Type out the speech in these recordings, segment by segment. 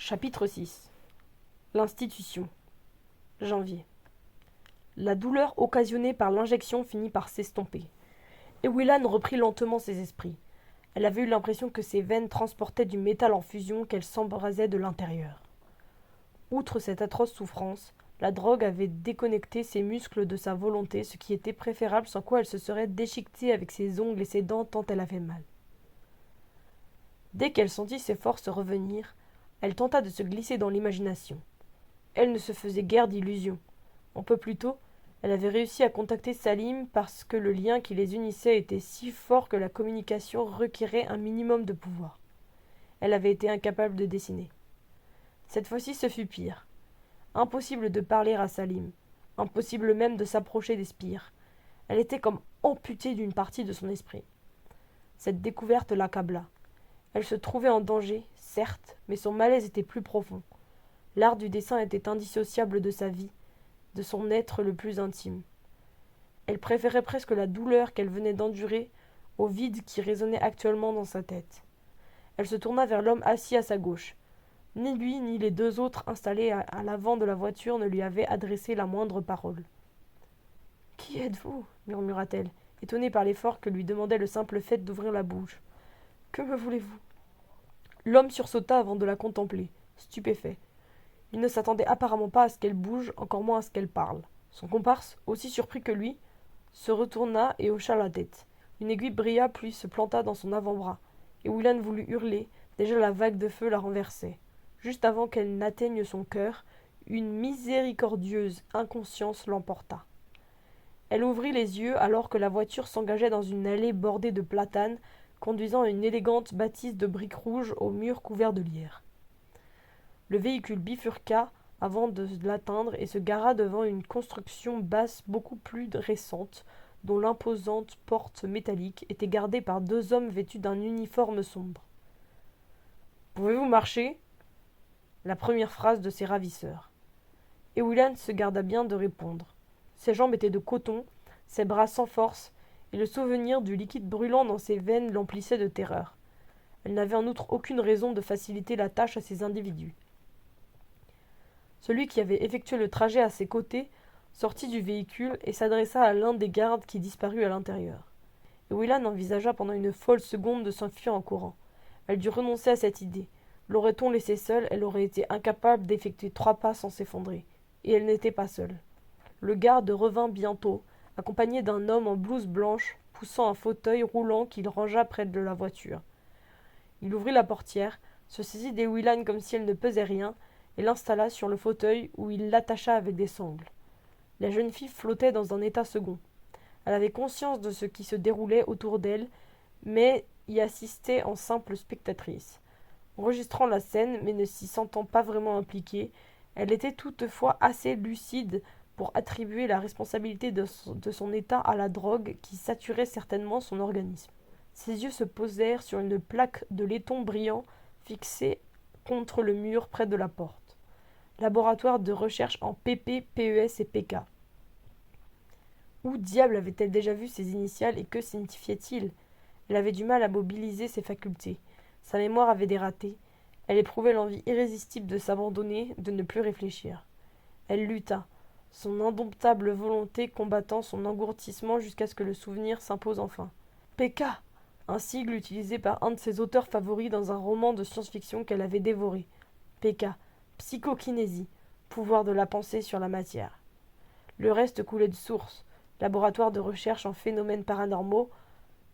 Chapitre 6. L'institution. Janvier. La douleur occasionnée par l'injection finit par s'estomper. Ewilan reprit lentement ses esprits. Elle avait eu l'impression que ses veines transportaient du métal en fusion, qu'elle s'embrasait de l'intérieur. Outre cette atroce souffrance, la drogue avait déconnecté ses muscles de sa volonté, ce qui était préférable, sans quoi elle se serait déchiquetée avec ses ongles et ses dents tant elle avait mal. Dès qu'elle sentit ses forces revenir, elle tenta de se glisser dans l'imagination. Elle ne se faisait guère d'illusions. Un peu plus tôt, elle avait réussi à contacter Salim parce que le lien qui les unissait était si fort que la communication requérait un minimum de pouvoir. Elle avait été incapable de dessiner. Cette fois-ci, ce fut pire. Impossible de parler à Salim. Impossible même de s'approcher des spires. Elle était comme amputée d'une partie de son esprit. Cette découverte l'accabla. Elle se trouvait en danger, certes, mais son malaise était plus profond. L'art du dessin était indissociable de sa vie, de son être le plus intime. Elle préférait presque la douleur qu'elle venait d'endurer au vide qui résonnait actuellement dans sa tête. Elle se tourna vers l'homme assis à sa gauche. Ni lui ni les deux autres installés à l'avant de la voiture ne lui avaient adressé la moindre parole. « Qui êtes-vous » murmura-t-elle, étonnée par l'effort que lui demandait le simple fait d'ouvrir la bouche. « Que me voulez-vous » L'homme sursauta avant de la contempler, stupéfait. Il ne s'attendait apparemment pas à ce qu'elle bouge, encore moins à ce qu'elle parle. Son comparse, aussi surpris que lui, se retourna et hocha la tête. Une aiguille brilla puis se planta dans son avant-bras. Et Ewilan voulut hurler, déjà la vague de feu la renversait. Juste avant qu'elle n'atteigne son cœur, une miséricordieuse inconscience l'emporta. Elle ouvrit les yeux alors que la voiture s'engageait dans une allée bordée de platanes, conduisant à une élégante bâtisse de briques rouges aux murs couverts de lierre. Le véhicule bifurqua avant de l'atteindre et se gara devant une construction basse beaucoup plus récente, dont l'imposante porte métallique était gardée par deux hommes vêtus d'un uniforme sombre. « Pouvez-vous marcher » la première phrase de ses ravisseurs. Ewilan se garda bien de répondre. Ses jambes étaient de coton, ses bras sans force, et le souvenir du liquide brûlant dans ses veines l'emplissait de terreur. Elle n'avait en outre aucune raison de faciliter la tâche à ces individus. Celui qui avait effectué le trajet à ses côtés sortit du véhicule et s'adressa à l'un des gardes qui disparut à l'intérieur. Ewilan envisagea pendant une folle seconde de s'enfuir en courant. Elle dut renoncer à cette idée. L'aurait-on laissée seule, elle aurait été incapable d'effectuer 3 pas sans s'effondrer. Et elle n'était pas seule. Le garde revint bientôt, accompagné d'un homme en blouse blanche, poussant un fauteuil roulant qu'il rangea près de la voiture. Il ouvrit la portière, se saisit d'Ewilan comme si elle ne pesait rien, et l'installa sur le fauteuil où il l'attacha avec des sangles. La jeune fille flottait dans un état second. Elle avait conscience de ce qui se déroulait autour d'elle, mais y assistait en simple spectatrice. Enregistrant la scène, mais ne s'y sentant pas vraiment impliquée, elle était toutefois assez lucide pour attribuer la responsabilité de son état à la drogue qui saturait certainement son organisme. Ses yeux se posèrent sur une plaque de laiton brillant fixée contre le mur près de la porte. Laboratoire de recherche en PP, PES et PK. Où diable avait-elle déjà vu ces initiales et que signifiait-il ? Elle avait du mal à mobiliser ses facultés. Sa mémoire avait dératé. Elle éprouvait l'envie irrésistible de s'abandonner, de ne plus réfléchir. Elle lutta, son indomptable volonté combattant son engourdissement jusqu'à ce que le souvenir s'impose enfin. PK, un sigle utilisé par un de ses auteurs favoris dans un roman de science-fiction qu'elle avait dévoré. PK, psychokinésie, pouvoir de la pensée sur la matière. Le reste coulait de source, laboratoire de recherche en phénomènes paranormaux,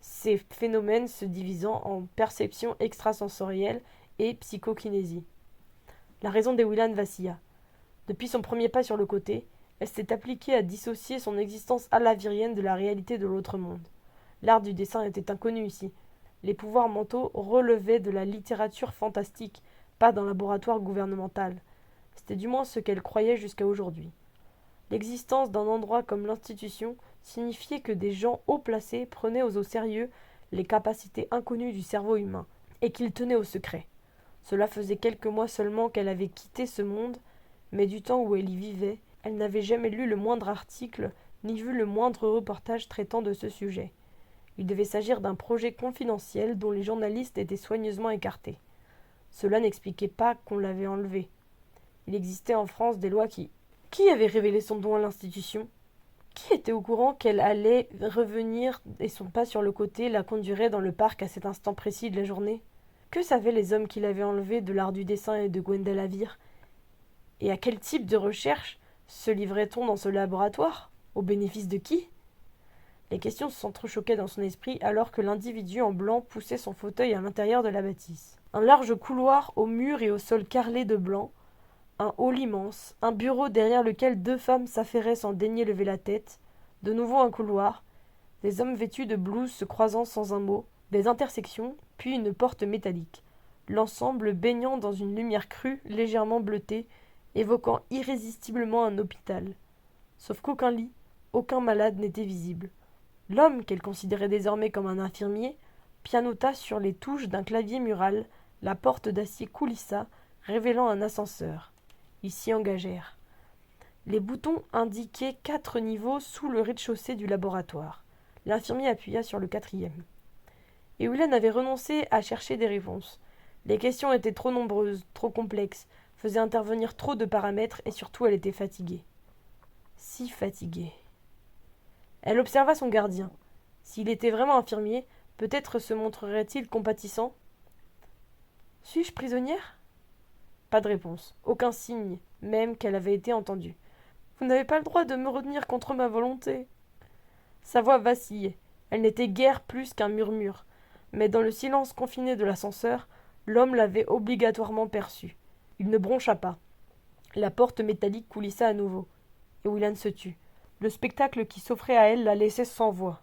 ces phénomènes se divisant en perception extrasensorielle et psychokinésie. La raison d'Ewilan vacilla. Depuis son premier pas sur le côté, elle s'était appliquée à dissocier son existence alavirienne de la réalité de l'autre monde. L'art du dessin était inconnu ici. Les pouvoirs mentaux relevaient de la littérature fantastique, pas d'un laboratoire gouvernemental. C'était du moins ce qu'elle croyait jusqu'à aujourd'hui. L'existence d'un endroit comme l'institution signifiait que des gens haut placés prenaient au sérieux les capacités inconnues du cerveau humain, et qu'ils tenaient au secret. Cela faisait quelques mois seulement qu'elle avait quitté ce monde, mais du temps où elle y vivait, elle n'avait jamais lu le moindre article, ni vu le moindre reportage traitant de ce sujet. Il devait s'agir d'un projet confidentiel dont les journalistes étaient soigneusement écartés. Cela n'expliquait pas qu'on l'avait enlevé. Il existait en France des lois qui... Qui avait révélé son don à l'institution? Qui était au courant qu'elle allait revenir et son pas sur le côté la conduirait dans le parc à cet instant précis de la journée? Que savaient les hommes qui l'avaient enlevé de l'art du dessin et de Gwenda Lavire? Et à quel type de recherche se livrait-on dans ce laboratoire? Au bénéfice de qui? Les questions s'entrechoquaient dans son esprit alors que l'individu en blanc poussait son fauteuil à l'intérieur de la bâtisse. Un large couloir aux murs et au sol carrelé de blanc, un hall immense, un bureau derrière lequel 2 femmes s'affairaient sans daigner lever la tête, de nouveau un couloir, des hommes vêtus de blouses se croisant sans un mot, des intersections, puis une porte métallique, l'ensemble baignant dans une lumière crue légèrement bleutée, évoquant irrésistiblement un hôpital. Sauf qu'aucun lit, aucun malade n'était visible. L'homme, qu'elle considérait désormais comme un infirmier, pianota sur les touches d'un clavier mural, la porte d'acier coulissa, révélant un ascenseur. Ils s'y engagèrent. Les boutons indiquaient 4 niveaux sous le rez-de-chaussée du laboratoire. L'infirmier appuya sur le 4e. Et Willan avait renoncé à chercher des réponses. Les questions étaient trop nombreuses, trop complexes, faisaient intervenir trop de paramètres et surtout elle était fatiguée. Si fatiguée. Elle observa son gardien. S'il était vraiment infirmier, peut-être se montrerait-il compatissant. « Suis-je prisonnière ?» Pas de réponse, aucun signe, même qu'elle avait été entendue. « Vous n'avez pas le droit de me retenir contre ma volonté. » Sa voix vacillait. Elle n'était guère plus qu'un murmure. Mais dans le silence confiné de l'ascenseur, l'homme l'avait obligatoirement perçu. Il ne broncha pas. La porte métallique coulissa à nouveau. Et Willan se tut. Le spectacle qui s'offrait à elle la laissait sans voix.